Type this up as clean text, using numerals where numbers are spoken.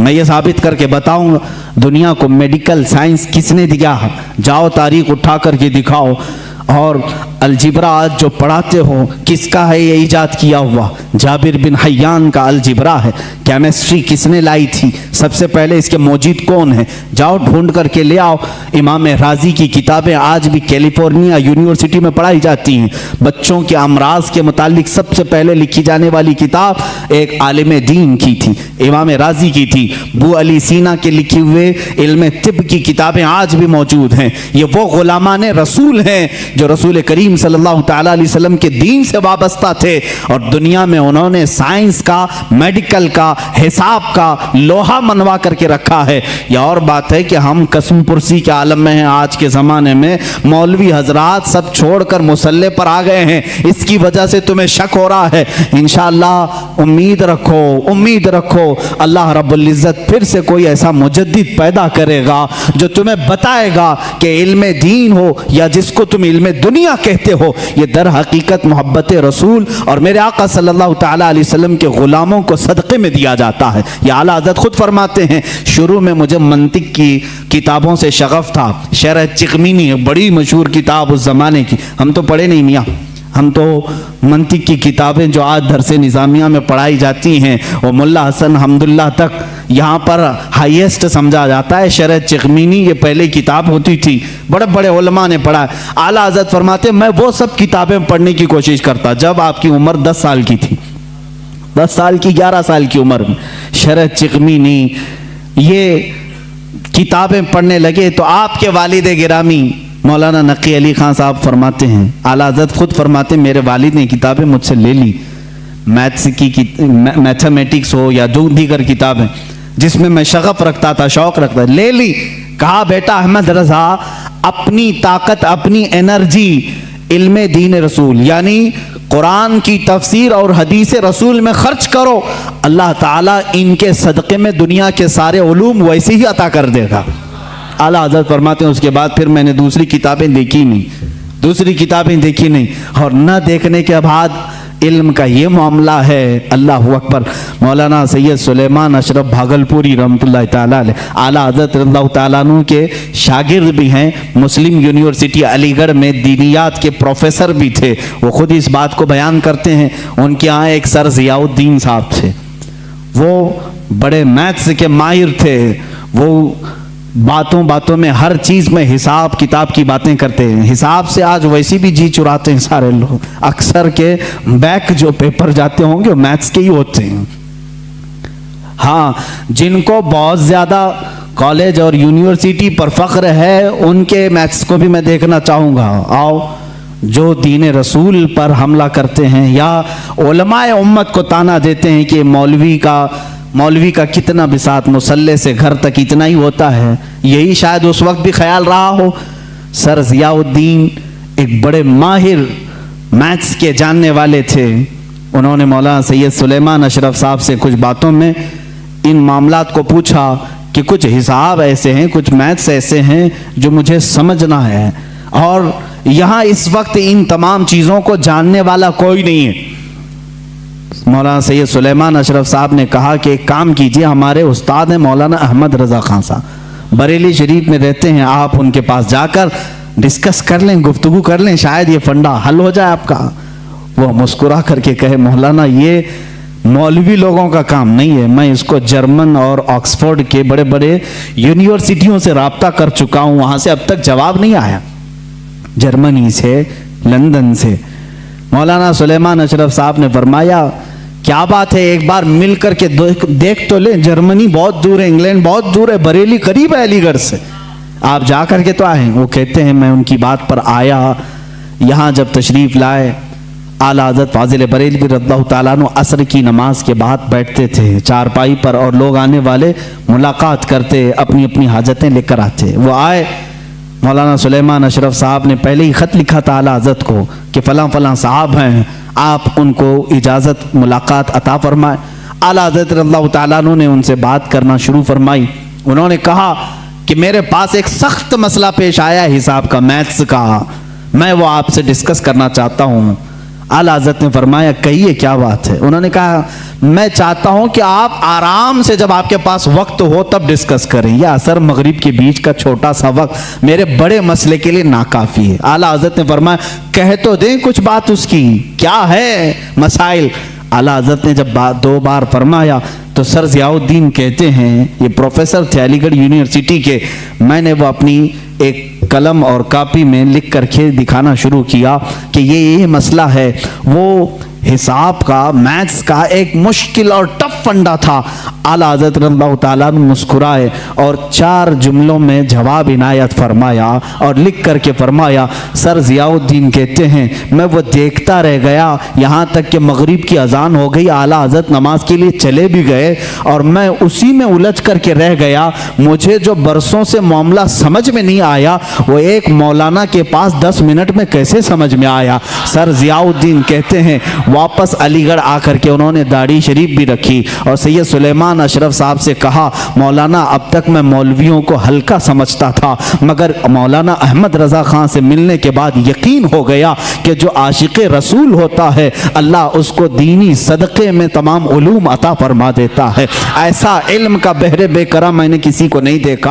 मैं ये साबित करके बताऊंगा दुनिया को मेडिकल साइंस किसने दिया। जाओ तारीख उठा करके दिखाओ। और अलजिब्रा आज जो पढ़ाते हो किसका है ये इजाद किया हुआ? जाबिर बिन हयान का अलजिब्रा है। केमिस्ट्री किसने लाई थी? सबसे पहले इसके मौजूद कौन है? जाओ ढूंढ करके ले आओ। इमाम राजी की किताबें आज भी कैलिफोर्निया यूनिवर्सिटी में पढ़ाई जाती हैं। बच्चों के अमराज के मुतालिक सबसे पहले लिखी जाने वाली किताब एक आलिम दीन की थी, इमाम राजी की थी। बू अली सीना के लिखे हुए इल्म तिब की किताबें आज भी मौजूद हैं। ये वो गुलामान रसूल हैं जो रसूल करीम सल्लल्लाहु तआला अलैहि वसल्लम के दीन से वाबस्ता थे, और दुनिया में उन्होंने साइंस का, मेडिकल का, हिसाब का लोहा मनवा करके रखा है। यह और बात है कि हम कसम पुरसी के आलम में हैं। आज के ज़माने में मौलवी हजरात सब छोड़कर मुसल्ले पर आ गए हैं। इसकी वजह से तुम्हें शक हो रहा है। इंशाअल्लाह उम्मीद रखो, उम्मीद रखो, अल्लाह रब्बुल इज़्ज़त फिर से कोई ऐसा मुजद्दिद पैदा करेगा जो तुम्हें बताएगा कि इल्म दीन हो या जिसको तुम इल्म दुनिया कहते हो, ये दर हकीकत मोहब्बत रसूल और मेरे आका सल्लल्लाहु तआला अलैहि वसल्लम के गुलामों को सदक़े में दिया जाता है। ये आला हज़रत खुद फरमाते हैं, शुरू में मुझे मंतिक की किताबों से शगफ था। शरह चिकमीनी बड़ी मशहूर किताब उस ज़माने की, हम तो पढ़े नहीं मियाँ। हम तो मंतिक की किताबें जो आज दरसे निज़ामिया में पढ़ाई जाती हैं वो मुल्ला हसन हम्दुल्लाह तक यहाँ पर हाईएस्ट समझा जाता है। शरह चिकमीनी ये पहले किताब होती थी, बड़े बड़े उलमा ने पढ़ा। आला हज़रत फरमाते मैं वो सब किताबें पढ़ने की कोशिश करता जब आपकी उम्र 10 साल की थी, 10 साल की 11 साल की उम्र में शरह चिकमीनी ये किताबें पढ़ने लगे तो आपके वालिद गिरामी मौलाना नकी अली खान साहब फरमाते हैं, आला हज़रत खुद फरमाते हैं मेरे वालिद ने किताबें मुझसे ले ली, मैथ्स की मैथमेटिक्स हो या जो दीगर किताबें जिसमें मैं शगफ रखता था, शौक रखता था, ले ली। कहा बेटा अहमद रज़ा अपनी ताकत, अपनी एनर्जी इल्म दीन रसूल यानी कुरान की तफसीर और हदीस रसूल में खर्च करो, अल्लाह ताला इनके सदक़े में दुनिया के सारे उलूम वैसे ही अता कर देगा। आला हज़रत फरमाते हैं उसके बाद फिर मैंने दूसरी किताबें देखी नहीं, दूसरी किताबें देखी नहीं, और न देखने के बाद इल्म का ये मामला है। अल्लाह अकबर। मौलाना सैयद सुलेमान अशरफ भागलपुरी रहमतुल्लाह ताला अलैह आला हज़रत रज़ियल्लाहु ताला अन्हु के शागिर्द भी हैं, मुस्लिम यूनिवर्सिटी अलीगढ़ में दीनियात के प्रोफेसर भी थे। वो खुद इस बात को बयान करते हैं। उनके यहाँ एक सर ज़ियाउद्दीन साहब थे, वो बड़े मैथ्स के माहिर थे। वो बातों बातों में हर चीज़ में हिसाब किताब की बातें करते हैं। हिसाब से आज वैसे भी जी चुराते हैं सारे लोग। अक्सर के बैक जो पेपर जाते होंगे वो मैथ्स के ही होते हैं। हाँ, जिनको बहुत ज़्यादा कॉलेज और यूनिवर्सिटी पर फ़ख्र है उनके मैथ्स को भी मैं देखना चाहूँगा। आओ, जो दीन रसूल पर हमला करते हैं या उलमाए उम्मत को ताना देते हैं कि मौलवी का कितना बिसात मुसल्ले से घर तक इतना ही होता है, यही शायद उस वक्त भी ख्याल रहा हो। सर ज़ियाउद्दीन एक बड़े माहिर मैथ्स के जानने वाले थे। उन्होंने मौलाना सैयद सुलेमान अशरफ साहब से कुछ बातों में इन मामलात को पूछा कि कुछ हिसाब ऐसे हैं, कुछ मैथ्स ऐसे हैं जो मुझे समझना है, और यहाँ इस वक्त इन तमाम चीज़ों को जानने वाला कोई नहीं है। मौलाना सैयद सुलेमान अशरफ साहब ने कहा कि एक काम कीजिए, हमारे उस्ताद हैं मौलाना अहमद रज़ा खान साहब, बरेली शरीफ में रहते हैं, आप उनके पास जाकर डिस्कस कर लें, गुफ्तगू कर लें, शायद ये फंडा हल हो जाए आपका। वो मुस्कुरा करके कहे मौलाना ये मौलवी लोगों का काम नहीं है, मैं इसको जर्मन और ऑक्सफोर्ड के बड़े बड़े यूनिवर्सिटियों से रब्ता कर चुका हूँ, वहाँ से अब तक जवाब नहीं आया, जर्मनी से, लंदन से। मौलाना सुलेमान अशरफ साहब ने फरमाया क्या बात है, एक बार मिल करके देख तो ले, जर्मनी बहुत दूर है, इंग्लैंड बहुत दूर है, बरेली करीब है अलीगढ़ से, आप जा करके तो आए। वो कहते हैं मैं उनकी बात पर आया, यहाँ जब तशरीफ़ लाए आला हज़रत फाजिल बरेलवी रज़ियल्लाहु ताला अन्हु असर की नमाज के बाद बैठते थे चारपाई पर, और लोग आने वाले मुलाकात करते, अपनी अपनी हाजतें लेकर आते। वो आए, मौलाना सुलेमान अशरफ साहब ने पहले ही ख़त लिखा था आला हज़रत को कि फ़लाँ फ़लाँ साहब हैं, आप उनको इजाज़त मुलाकात अता फरमाएं। आला हज़रत रज़ियल्लाहु ताला अन्हु ने उनसे बात करना शुरू फरमाई। उन्होंने कहा कि मेरे पास एक सख्त मसला पेश आया हिसाब का, मैथ्स का, मैं वो आपसे डिस्कस करना चाहता हूँ। आला हज़रत ने फरमाया कहिए क्या बात है। उन्होंने कहा मैं चाहता हूं कि आप आराम से जब आपके पास वक्त हो तब डिस्कस करें, यह असर मगरिब के बीच का छोटा सा वक्त मेरे बड़े मसले के लिए नाकाफी है। आला हज़रत ने फरमाया कह तो दें कुछ बात उसकी, क्या है मसाइल। आला हज़रत ने जब दो बार फरमाया तो सर ज़ियाउद्दीन कहते हैं, ये प्रोफेसर थे अलीगढ़ यूनिवर्सिटी के, मैंने वो अपनी एक कलम और कॉपी में लिख करके दिखाना शुरू किया कि ये मसला है। वो हिसाब का, मैथ्स का एक मुश्किल और टफ फंडा था। आला हज़रत रज़ियल्लाहु ताला अन्हु मुस्कुराए और 4 जुमलों में जवाब इनायत फरमाया और लिख करके फरमाया, सर ज़ियाउद्दीन कहते हैं मैं वो देखता रह गया यहाँ तक कि मगरिब की अजान हो गई, आला हज़रत नमाज के लिए चले भी गए और मैं उसी में उलझ करके रह गया। मुझे जो बरसों से मामला समझ में नहीं आया वो एक मौलाना के पास 10 मिनट में कैसे समझ में आया। सर ज़ियाउद्दीन कहते हैं वापस अलीगढ़ आकर के उन्होंने दाढ़ी शरीफ भी रखी और सैयद सुलेमान अशरफ साहब से कहा, मौलाना अब तक मैं मौलवियों को हल्का समझता था, मगर मौलाना अहमद रज़ा खान से मिलने के बाद यकीन हो गया कि जो आशिक़े रसूल होता है अल्लाह उसको दीनी सदक़े में तमाम उलूम अता फरमा देता है। ऐसा इल्म का बहरे बेकरार मैंने किसी को नहीं देखा।